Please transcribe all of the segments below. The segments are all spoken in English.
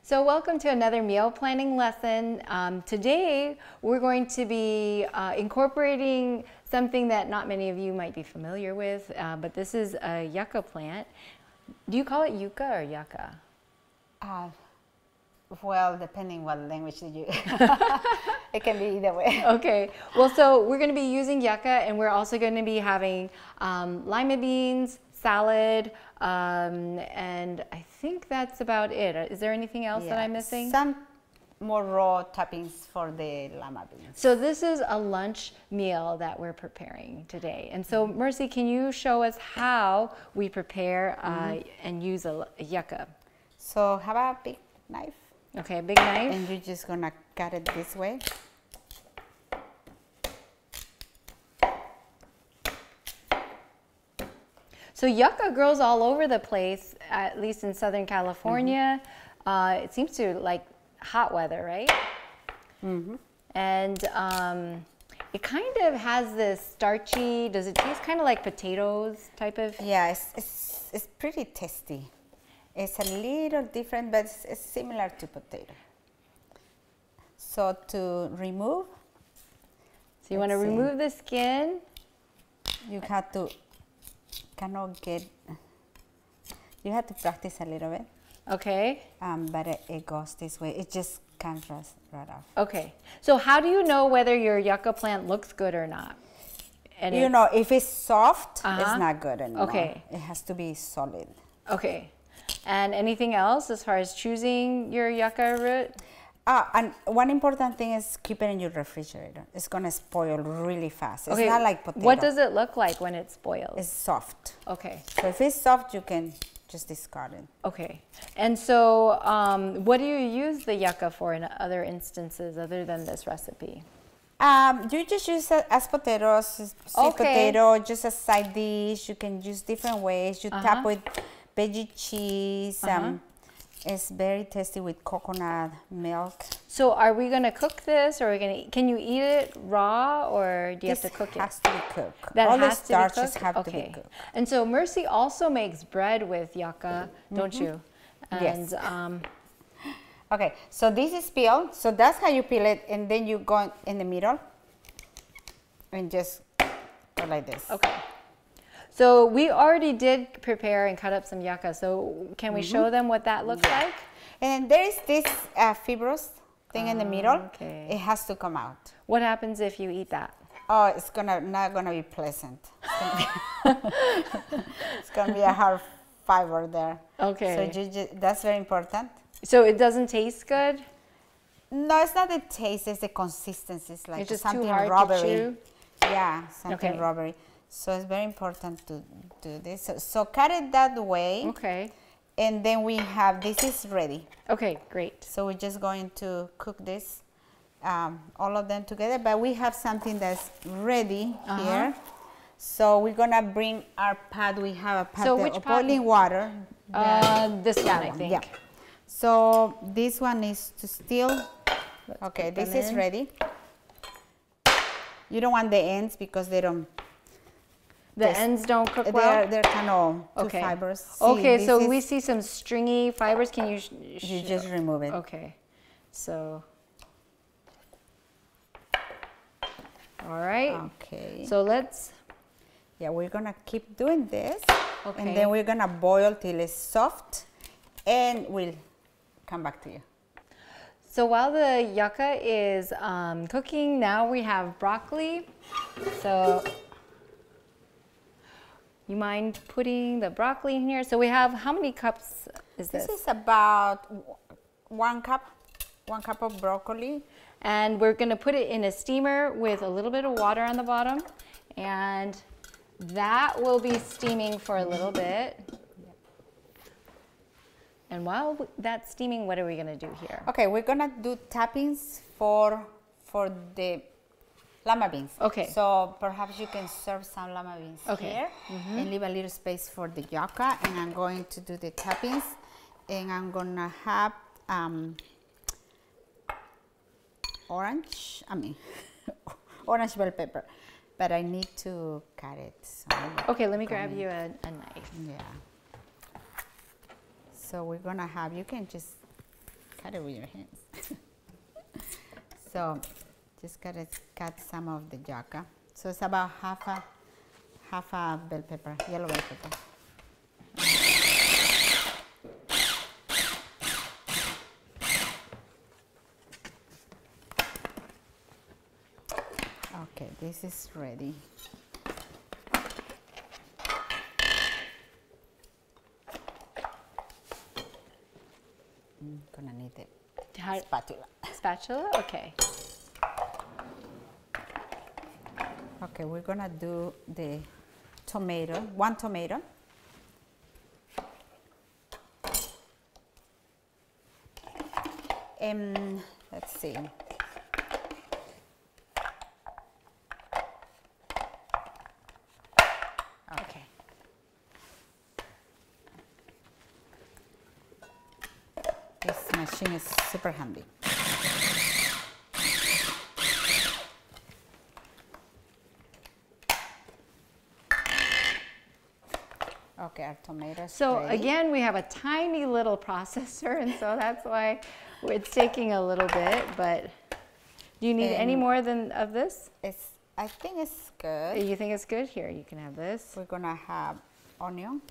So welcome to another meal planning lesson. Today we're going to be incorporating something that not many of you might be familiar with, but this is a yucca plant. Do you call it yucca or yucca? Well, depending what language you use. It can be either way. Okay, well, so we're going to be using yucca, and we're also going to be having lima beans, salad, and I think that's about it. Is there anything else that I'm missing? Some more raw toppings for the lima beans. So this is a lunch meal that we're preparing today. And so Mercy, can you show us how we prepare and use a yucca? So have a big knife. Okay, a big knife. And you're just gonna cut it this way. So yucca grows all over the place, at least in Southern California. It seems to like hot weather, right? And it kind of has this starchy, does it taste kind of like potatoes type of? Yeah, it's pretty tasty. It's a little different, but it's similar to potato. So to remove. So you want to remove the skin. You have to you have to practice a little bit. Okay. But it goes this way. It just comes right off. Okay. So how do you know whether your yucca plant looks good or not? And you know, if it's soft, it's not good anymore. Okay. It has to be solid. Okay. And anything else as far as choosing your yucca root? And one important thing is keep it in your refrigerator. It's going to spoil really fast. It's Okay. not like potato. What does it look like when it spoils? It's soft. Okay. So if it's soft, you can just discard it. Okay. And so what do you use the yucca for in other instances other than this recipe? You just use it as potatoes, sweet potato, just a side dish. You can use different ways. You top with veggie cheese. It's very tasty with coconut milk. So are we going to cook this, or are we going to, can you eat it raw, or do you have to cook it? It has to be cooked. That All the has to be cooked? starches have to be cooked. And so Mercy also makes bread with yucca, don't you? And, Yes. Okay, so this is peeled. So that's how you peel it, and then you go in the middle and just go like this. Okay. So we already did prepare and cut up some yucca. So can we show them what that looks like? And there is this fibrous thing in the middle. Okay. It has to come out. What happens if you eat that? Oh, it's not gonna be pleasant. It's gonna be a hard fiber there. Okay. So that's very important. So it doesn't taste good? No, it's not the taste, it's the consistency. It's like It's just something too hard rubbery. to chew? Yeah, something rubbery. So it's very important to do this. So cut it that way. Okay. And then we have, this is ready. Okay, great. So we're just going to cook this, all of them together. But we have something that's ready here. So we're gonna bring our pot. We have a pot of boiling water. This one, I think. Yeah. So this one is to still. Okay, this is ready. You don't want the ends because they don't. The ends don't cook well? They're kind of too fibrous. See, okay, so we see some stringy fibers. Can you? You just remove it. Okay, so. All right. Okay. So let's. Yeah, we're gonna keep doing this. Okay. And then we're gonna boil till it's soft, and we'll come back to you. So while the yucca is cooking, now we have broccoli. So. You mind putting the broccoli in here? So we have, how many cups is this? This is about 1 cup of broccoli. And we're gonna put it in a steamer with a little bit of water on the bottom. And that will be steaming for a little bit. And while that's steaming, what are we gonna do here? Okay, we're gonna do toppings for the lima beans. Okay. So perhaps you can serve some lima beans here and leave a little space for the yucca. And I'm going to do the toppings. And I'm gonna have orange bell pepper. But I need to cut it. So okay, let me grab you a knife. Yeah. So we're gonna have, you can just cut it with your hands. So just gotta cut some of the yucca. So it's about half a bell pepper, yellow bell pepper. Okay, this is ready. I'm gonna need a spatula. Spatula? Okay. Okay, we're gonna do the tomato, 1 tomato. And let's see. Okay. This machine is super handy. Okay, our tomatoes. So ready. again, we have a tiny little processor, and so that's why it's taking a little bit. But do you need any more of this? I think it's good. You think it's good? Here, you can have this. We're gonna have onion.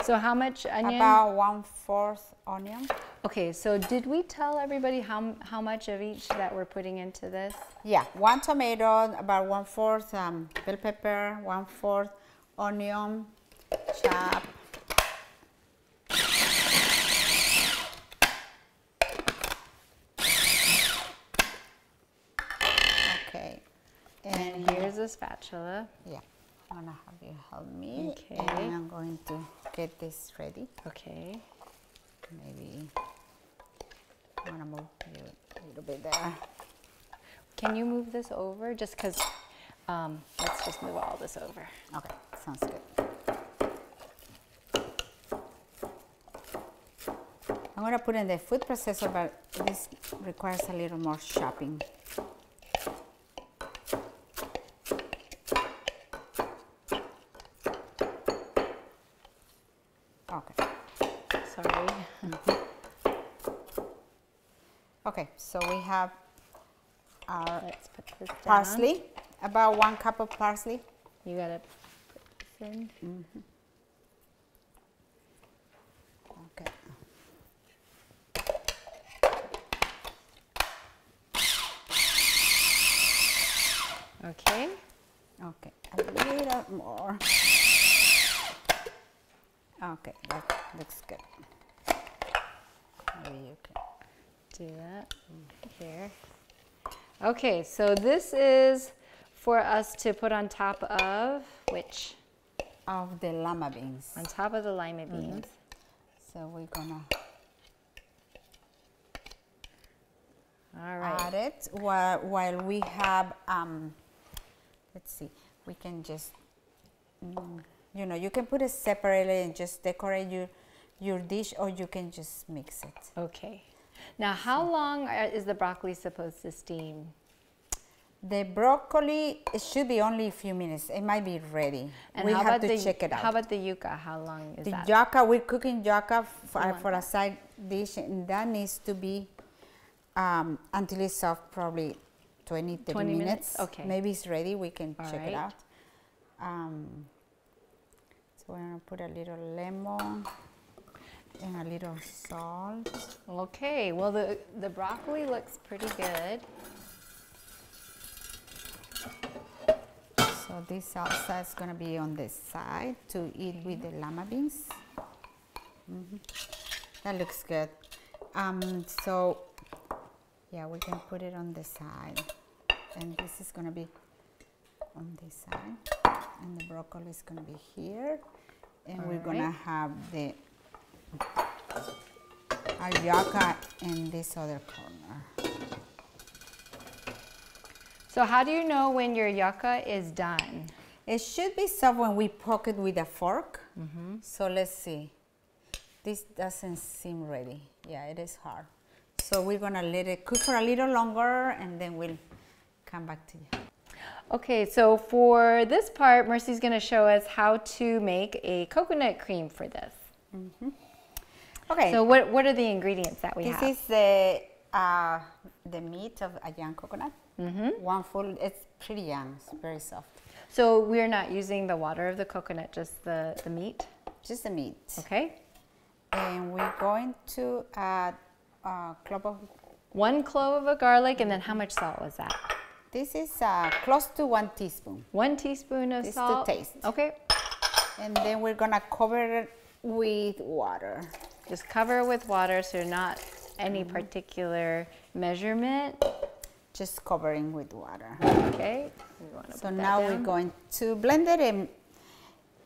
So how much onion? About 1/4 onion. Okay, so did we tell everybody how much of each that we're putting into this? Yeah, 1 tomato, about 1/4 bell pepper, 1/4 onion, chop. Okay, And here's a spatula. yeah, I'm gonna have you help me. Okay. And I'm going to get this ready. Okay. Maybe I'm gonna move you a little bit there. Can you move this over? Just because, let's just move all this over. Okay, sounds good. I'm gonna put in the food processor, but this requires a little more chopping. Okay. Sorry. Okay, so we have our Let's put this down. parsley, about 1 cup of parsley. You gotta put this in. Okay. Okay. Okay, a little more. Okay, that looks good. Maybe you can Do that here. Okay, so this is for us to put on top of which? of the lima beans. On top of the lima beans. So we're gonna All right. add it while we have, let's see, we can just, you know, you can put it separately and just decorate your dish, or you can just mix it. Okay. Now, how long is the broccoli supposed to steam? The broccoli, it should be only a few minutes. It might be ready. And we how have about to check it out. How about the yucca? How long is The that? yucca, we're cooking yucca for a side dish, and that needs to be until it's soft, probably 20 minutes. Okay. Maybe it's ready. We can All check right. it out. So we're gonna put a little lemon and a little salt. Okay. Well, the broccoli looks pretty good. So this salsa is gonna be on the side to eat with the lima beans. That looks good. So yeah, we can put it on the side, and this is gonna be on this side, and the broccoli is gonna be here, and we're gonna have our yucca in this other corner. So how do you know when your yucca is done? It should be soft when we poke it with a fork. So let's see. This doesn't seem ready. Yeah, it is hard. So we're gonna let it cook for a little longer, and then we'll come back to you. Okay, so for this part, Mercy's gonna show us how to make a coconut cream for this. Okay. So what are the ingredients that we have? This is the meat of a young coconut. One full. It's pretty young. It's very soft. So we're not using the water of the coconut, just the meat? Just the meat. Okay. And we're going to add a clove of... 1 clove of garlic, and then how much salt was that? This is close to 1 teaspoon. 1 teaspoon of salt? To taste. Okay. And then we're gonna cover it with water. Just cover it with water, so not any particular measurement. Just covering with water. Okay. So now we're going to blend it, and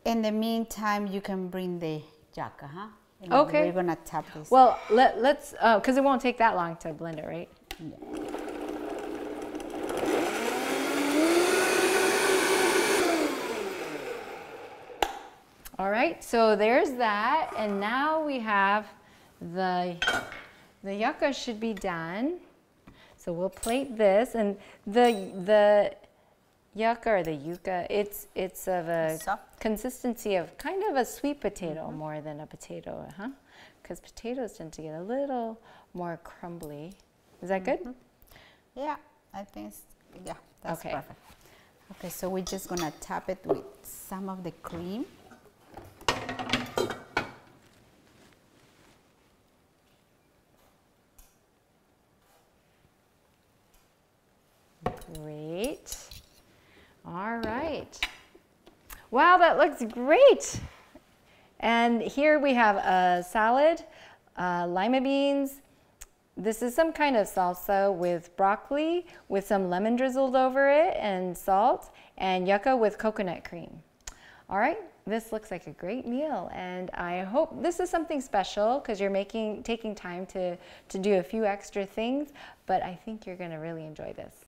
in the meantime, you can bring the yucca, huh? And okay. We're gonna tap this. Well, let's, because it won't take that long to blend it, right? Yeah. All right, so there's that, and now we have the yucca should be done. So we'll plate this, and the yucca or the yucca, it's of a consistency of kind of a sweet potato more than a potato, huh? Because potatoes tend to get a little more crumbly. Is that good? Yeah, I think that's okay. Perfect. Okay, so we're just gonna tap it with some of the cream. Great. All right. Wow, that looks great. And here we have a salad, lima beans. This is some kind of salsa with broccoli, with some lemon drizzled over it and salt, and yucca with coconut cream. All right, this looks like a great meal, and I hope this is something special because you're taking time to do a few extra things, but I think you're gonna really enjoy this.